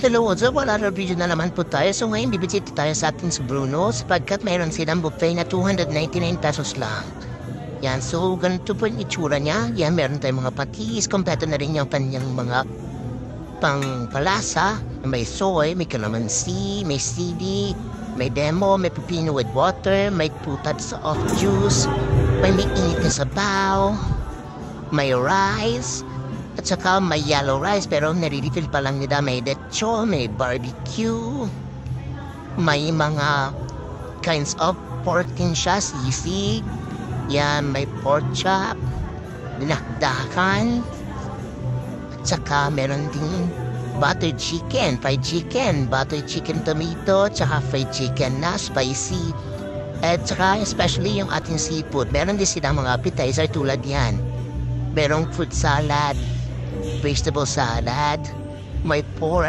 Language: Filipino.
Hello, what's up? Wala video na naman po tayo. So ngayon, bibisita tayo sa ating sa Bruno sapagkat mayroon silang buffet na 299 pesos lang. Yan, so ganito po yung itsura niya. Yan, meron tayong mga patis. Kompleto na rin yung kanyang mga pangpalasa. May soy, may calamansi, may sili, may demo, may pepino with water, may 2 types of juice, may init na sabaw, may rice, at saka may yellow rice pero nare-refill pa lang nila. May lechon, may barbecue, may mga kinds of pork din siya, sisig, yan, may pork chop, dinakdakan, at saka meron din buttered chicken, fried chicken, buttered chicken tomato, tsaka fried chicken na spicy, at saka especially yung ating seafood. Meron din silang mga appetizer tulad yan. Merong fruit salad, vegetable salad, may pork,